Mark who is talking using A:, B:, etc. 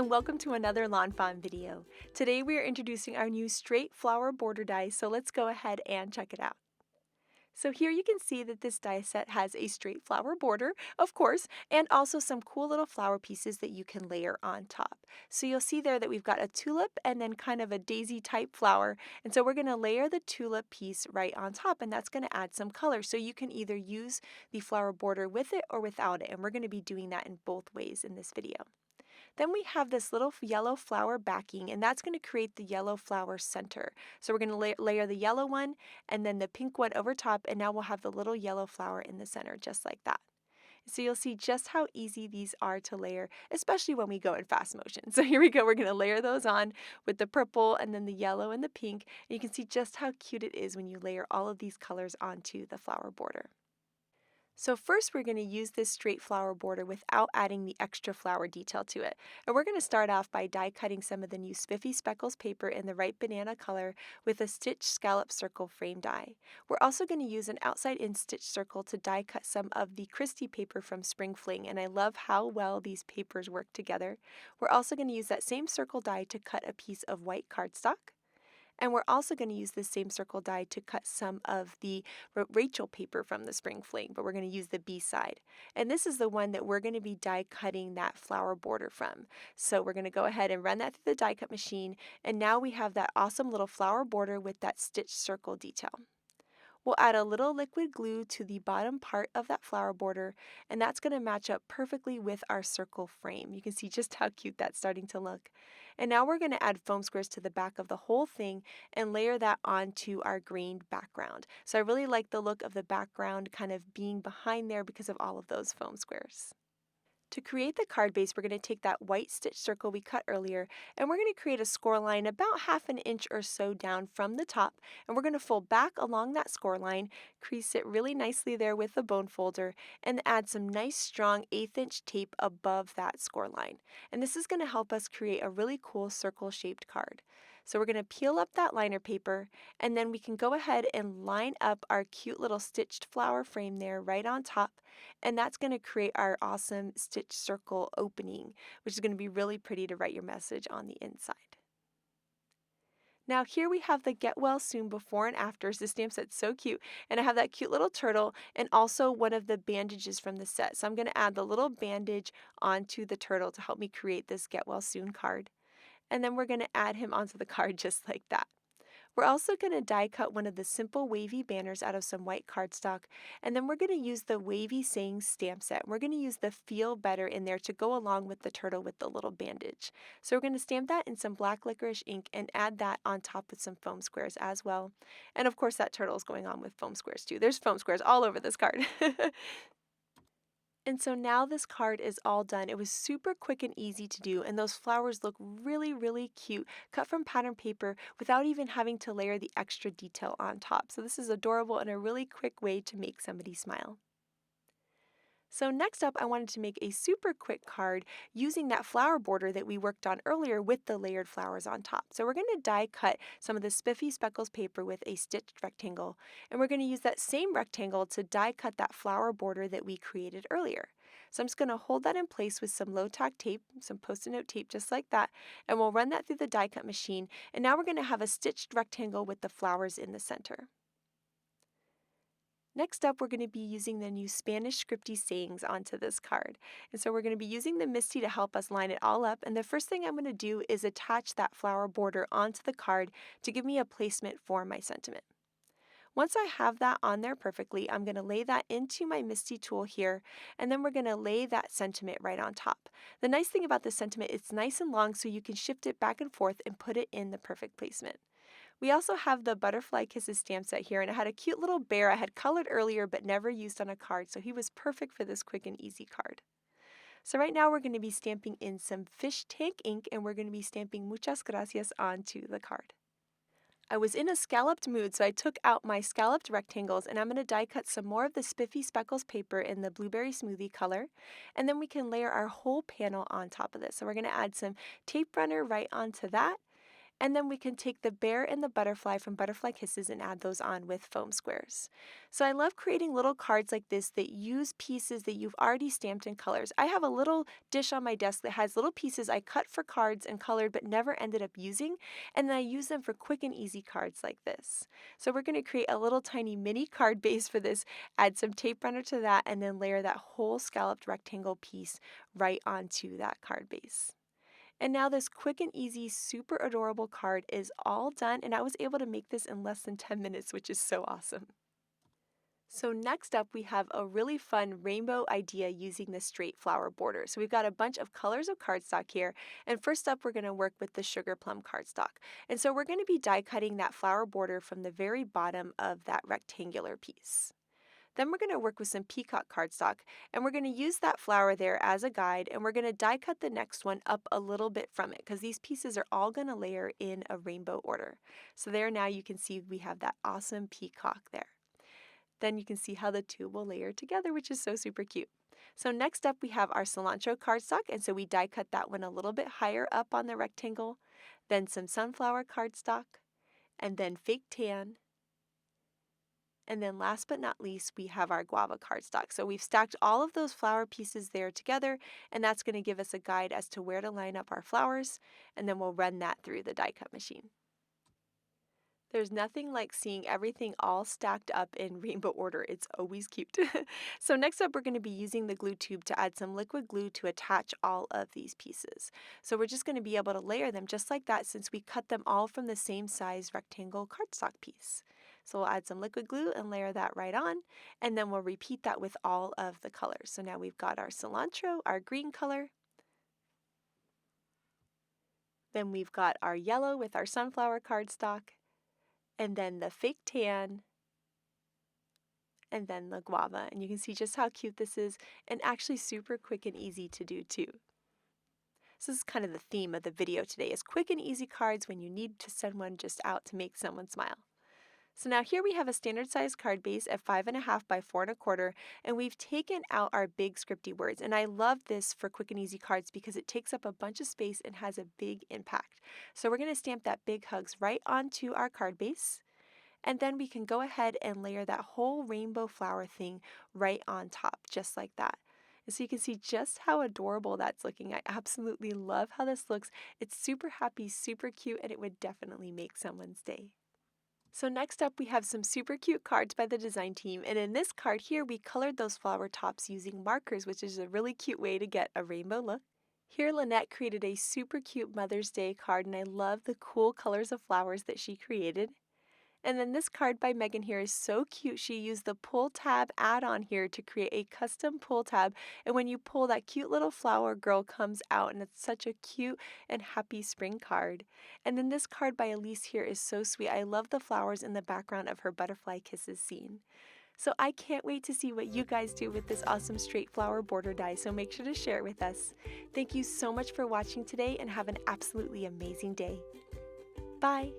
A: and welcome to another lawnfawn video. Today we are introducing our new straight flower border die, so let's go ahead and check it out. So here you can see that this die set has a straight flower border, of course, and also some cool little flower pieces that you can layer on top. So you'll see there that we've got a tulip and then kind of a daisy type flower, and so we're going to layer the tulip piece right on top, and that's going to add some color. So you can either use the flower border with it or without it, and we're going to be doing that in both ways in this video. Then we have this little yellow flower backing, and that's going to create the yellow flower center. So we're going to layer the yellow one and then the pink one over top, and now we'll have the little yellow flower in the center, just like that. So you'll see just how easy these are to layer, especially when we go in fast motion. So here we go, we're going to layer those on with the purple and then the yellow and the pink, and you can see just how cute it is when you layer all of these colors onto the flower border. So first we're going to use this straight flower border without adding the extra flower detail to it. And we're going to start off by die cutting some of the new spiffy speckles paper in the ripe banana color with a stitched scallop circle frame die. We're also going to use an outside-in stitch circle to die cut some of the Christie paper from Spring Fling, and I love how well these papers work together. We're also going to use that same circle die to cut a piece of white cardstock. And we're also going to use this same circle die to cut some of the Rachel paper from the Spring Fling, but we're going to use the B side. And this is the one that we're going to be die cutting that flower border from. So we're going to go ahead and run that through the die cut machine, and now we have that awesome little flower border with that stitched circle detail. We'll add a little liquid glue to the bottom part of that flower border, and that's going to match up perfectly with our circle frame. You can see just how cute that's starting to look. And now we're going to add foam squares to the back of the whole thing and layer that onto our grained background. So I really like the look of the background kind of being behind there because of all of those foam squares. To create the card base, we're going to take that white stitch circle we cut earlier, and we're going to create a score line about ½ an inch or so down from the top, and we're going to fold back along that score line, crease it really nicely there with the bone folder, and add some nice strong 1/8 inch tape above that score line. And this is going to help us create a really cool circle shaped card. So we're going to peel up that liner paper, and then we can go ahead and line up our cute little stitched flower frame there right on top, and that's going to create our awesome stitch circle opening, which is going to be really pretty to write your message on the inside. Now here we have the Get Well Soon before and afters. This stamp set's so cute, and I have that cute little turtle and also one of the bandages from the set. So I'm going to add the little bandage onto the turtle to help me create this Get Well Soon card. And then we're going to add him onto the card just like that. We're also going to die cut one of the simple wavy banners out of some white cardstock, and then we're going to use the wavy sayings stamp set. We're going to use the Feel Better in there to go along with the turtle with the little bandage. So we're going to stamp that in some black licorice ink and add that on top with some foam squares as well. And of course that turtle is going on with foam squares too. There's foam squares all over this card. And so now this card is all done. It was super quick and easy to do, and those flowers look really, really cute, cut from pattern paper without even having to layer the extra detail on top. So this is adorable and a really quick way to make somebody smile. So next up, I wanted to make a super quick card using that flower border that we worked on earlier with the layered flowers on top. So we're going to die cut some of the spiffy speckles paper with a stitched rectangle, and we're going to use that same rectangle to die cut that flower border that we created earlier. So I'm just going to hold that in place with some low tack tape, some post-it note tape just like that, and we'll run that through the die cut machine, and now we're going to have a stitched rectangle with the flowers in the center. Next up, we're going to be using the new Spanish Scripty sayings onto this card. And so we're going to be using the Misty to help us line it all up. And the first thing I'm going to do is attach that flower border onto the card to give me a placement for my sentiment. Once I have that on there perfectly, I'm going to lay that into my Misty tool here, and then we're going to lay that sentiment right on top. The nice thing about this sentiment, it's nice and long so you can shift it back and forth and put it in the perfect placement. We also have the Butterfly Kisses stamp set here, and it had a cute little bear I had colored earlier but never used on a card, so he was perfect for this quick and easy card. So right now we're going to be stamping in some fish tank ink, and we're going to be stamping Muchas Gracias onto the card. I was in a scalloped mood, so I took out my scalloped rectangles, and I'm going to die cut some more of the spiffy speckles paper in the blueberry smoothie color, and then we can layer our whole panel on top of this. So we're going to add some tape runner right onto that. And then we can take the bear and the butterfly from Butterfly Kisses and add those on with foam squares. So I love creating little cards like this that use pieces that you've already stamped in colors. I have a little dish on my desk that has little pieces I cut for cards and colored but never ended up using, and then I use them for quick and easy cards like this. So we're going to create a little tiny mini card base for this, add some tape runner to that, and then layer that whole scalloped rectangle piece right onto that card base. And now this quick and easy, super adorable card is all done, and I was able to make this in less than 10 minutes, which is so awesome. So next up, we have a really fun rainbow idea using the straight flower border. So we've got a bunch of colors of cardstock here, and first up, we're going to work with the Sugarplum Cardstock. And so we're going to be die cutting that flower border from the very bottom of that rectangular piece. Then we're going to work with some peacock cardstock, and we're going to use that flower there as a guide, and we're going to die cut the next one up a little bit from it because these pieces are all going to layer in a rainbow order. So there now you can see we have that awesome peacock there. Then you can see how the two will layer together, which is so super cute. So next up we have our Cilantro cardstock, and so we die cut that one a little bit higher up on the rectangle, then some sunflower cardstock, and then fake tan. And then last but not least, we have our Guava Cardstock. So we've stacked all of those flower pieces there together, and that's going to give us a guide as to where to line up our flowers, and then we'll run that through the die cut machine. There's nothing like seeing everything all stacked up in rainbow order. It's always cute. So next up, we're going to be using the glue tube to add some liquid glue to attach all of these pieces. So we're just going to be able to layer them just like that since we cut them all from the same size rectangle cardstock piece. So we'll add some liquid glue and layer that right on, and then we'll repeat that with all of the colors. So now we've got our cilantro, our green color. Then we've got our yellow with our sunflower cardstock, and then the fake tan, and then the guava. And you can see just how cute this is, and actually super quick and easy to do too. So this is kind of the theme of the video today, is quick and easy cards when you need to send one just out to make someone smile. So now here we have a standard size card base at 5.5 by 4.25, and we've taken out our big Scripty Words. And I love this for quick and easy cards because it takes up a bunch of space and has a big impact. So we're going to stamp that big hugs right onto our card base, and then we can go ahead and layer that whole rainbow flower thing right on top, just like that. And so you can see just how adorable that's looking. I absolutely love how this looks. It's super happy, super cute, and it would definitely make someone's day. So next up we have some super cute cards by the design team, and in this card here we colored those flower tops using markers, which is a really cute way to get a rainbow look. Here Lynette created a super cute Mother's Day card, and I love the cool colors of flowers that she created. And then this card by Megan here is so cute. She used the pull tab add-on here to create a custom pull tab. And when you pull, that cute little flower girl comes out, and it's such a cute and happy spring card. And then this card by Elise here is so sweet. I love the flowers in the background of her Butterfly Kisses scene. So I can't wait to see what you guys do with this awesome straight flower border die, so make sure to share it with us. Thank you so much for watching today, and have an absolutely amazing day. Bye!